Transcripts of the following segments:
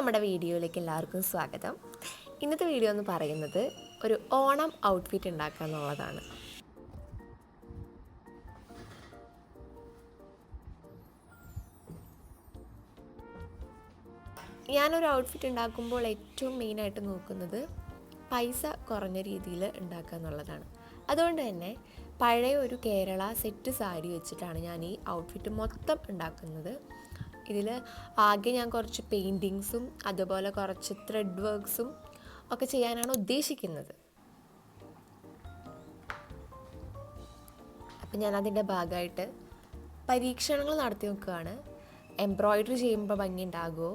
നമ്മുടെ വീഡിയോയിലേക്ക് എല്ലാവർക്കും സ്വാഗതം. ഇന്നത്തെ വീഡിയോ എന്ന് പറയുന്നത് ഒരു ഓണം ഔട്ട്ഫിറ്റ് ഉണ്ടാക്കുക എന്നുള്ളതാണ്. ഞാനൊരു ഔട്ട്ഫിറ്റ് ഉണ്ടാക്കുമ്പോൾ ഏറ്റവും മെയിനായിട്ട് നോക്കുന്നത് പൈസ കുറഞ്ഞ രീതിയിൽ ഉണ്ടാക്കുക എന്നുള്ളതാണ്. അതുകൊണ്ട് തന്നെ പഴയ ഒരു കേരള സെറ്റ് സാരി വെച്ചിട്ടാണ് ഞാൻ ഈ ഔട്ട്ഫിറ്റ് മൊത്തം ഉണ്ടാക്കുന്നത്. ഇതിൽ ആകെ ഞാൻ കുറച്ച് പെയിൻറ്റിങ്സും അതുപോലെ കുറച്ച് ത്രെഡ് വർക്ക്സും ഒക്കെ ചെയ്യാനാണ് ഉദ്ദേശിക്കുന്നത്. അപ്പം ഞാനതിൻ്റെ ഭാഗമായിട്ട് പരീക്ഷണങ്ങൾ നടത്തി നോക്കുകയാണ്. എംബ്രോയ്ഡറി ചെയ്യുമ്പോൾ ഭംഗി ഉണ്ടാകുമോ,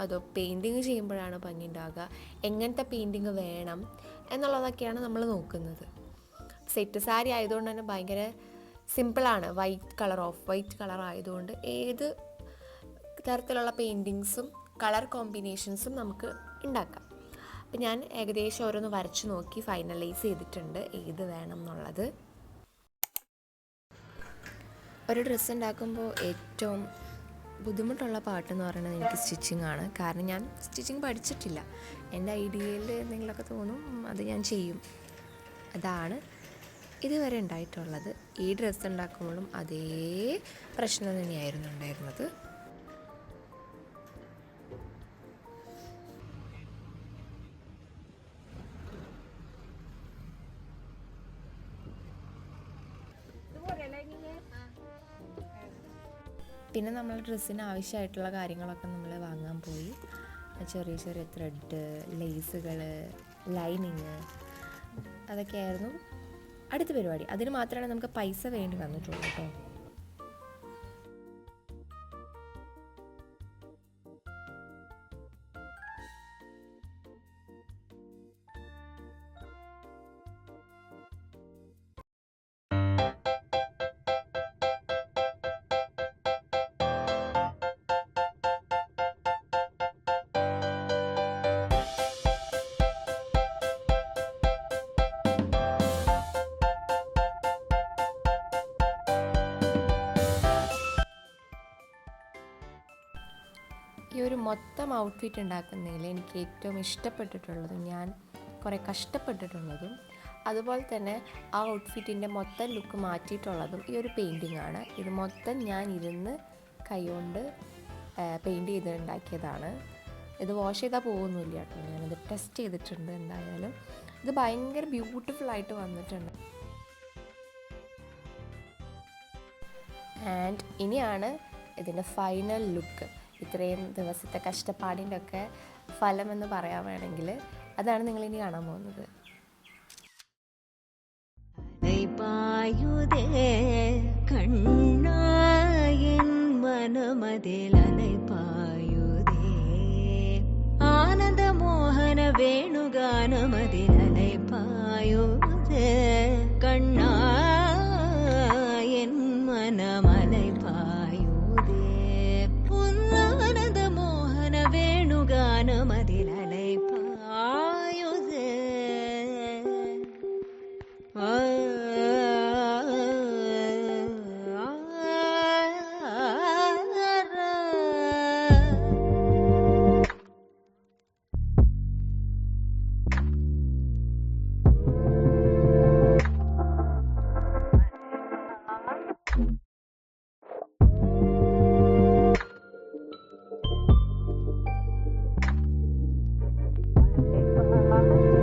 അതോ പെയിൻറ്റിങ് ചെയ്യുമ്പോഴാണ് ഭംഗി ഉണ്ടാകുക, എങ്ങനത്തെ പെയിൻറ്റിങ് വേണം എന്നുള്ളതൊക്കെയാണ് നമ്മൾ നോക്കുന്നത്. സെറ്റ് സാരി ആയതുകൊണ്ട് തന്നെ ഭയങ്കര സിമ്പിളാണ്. ഓഫ് വൈറ്റ് കളർ ആയതുകൊണ്ട് ഏത് തരത്തിലുള്ള പെയിൻറ്റിങ്സും കളർ കോമ്പിനേഷൻസും നമുക്ക് ഉണ്ടാക്കാം. അപ്പം ഞാൻ ഏകദേശം ഓരോന്ന് വരച്ച് നോക്കി ഫൈനലൈസ് ചെയ്തിട്ടുണ്ട് ഏത് വേണം എന്നുള്ളത്. ഒരു ഡ്രസ്സ് ഉണ്ടാക്കുമ്പോൾ ഏറ്റവും ബുദ്ധിമുട്ടുള്ള പാട്ടെന്ന് പറയുന്നത് എനിക്ക് സ്റ്റിച്ചിങ് ആണ്. കാരണം ഞാൻ സ്റ്റിച്ചിങ് പഠിച്ചിട്ടില്ല. എൻ്റെ ഐഡിയയിൽ എന്തെങ്കിലുമൊക്കെ തോന്നും, അത് ഞാൻ ചെയ്യും. അതാണ് ഇതുവരെ ഉണ്ടായിട്ടുള്ളത്. ഈ ഡ്രസ്സ് ഉണ്ടാക്കുമ്പോഴും അതേ പ്രശ്നം തന്നെയായിരുന്നു ഉണ്ടായിരുന്നത്. പിന്നെ നമ്മൾ ഡ്രസ്സിന് ആവശ്യമായിട്ടുള്ള കാര്യങ്ങളൊക്കെ നമ്മൾ വാങ്ങാൻ പോയി. ചെറിയ ചെറിയ ത്രെഡ്, ലേസുകൾ, ലൈനിങ്, അതൊക്കെയായിരുന്നു അടുത്ത പരിപാടി. അതിന് മാത്രമാണ് നമുക്ക് പൈസ വേണ്ടി വന്നിട്ടുള്ളൂ കേട്ടോ. ഈ ഒരു മൊത്തം ഔട്ട്ഫിറ്റ് ഉണ്ടാക്കുന്നതിൽ എനിക്ക് ഏറ്റവും ഇഷ്ടപ്പെട്ടിട്ടുള്ളതും ഞാൻ കുറേ കഷ്ടപ്പെട്ടിട്ടുള്ളതും അതുപോലെ തന്നെ ആ ഔട്ട്ഫിറ്റിൻ്റെ മൊത്തം ലുക്ക് മാറ്റിയിട്ടുള്ളതും ഈ ഒരു പെയിൻറ്റിംഗ് ആണ്. ഇത് മൊത്തം ഞാൻ ഇരുന്ന് കൈകൊണ്ട് പെയിൻറ്റ് ചെയ്തുണ്ടാക്കിയതാണ്. ഇത് വാഷ് ചെയ്താൽ പോകുന്നില്ല കേട്ടോ. ഞാനിത് ടെസ്റ്റ് ചെയ്തിട്ടുണ്ട്. എന്തായാലും ഇത് ഭയങ്കര ബ്യൂട്ടിഫുള്ളായിട്ട് വന്നിട്ടുണ്ട്. ആൻഡ് ഇനിയാണ് ഇതിൻ്റെ ഫൈനൽ ലുക്ക്. ഇത്രയും ദിവസത്തെ കഷ്ടപ്പാടിൻ്റെ ഒക്കെ ഫലമെന്ന് പറയാൻ വേണമെങ്കിൽ അതാണ് നിങ്ങളിനി കാണാൻ പോകുന്നത്. ആനന്ദമോഹന വേണുഗാനമതിലൈ പായുതേ കണ്ണാ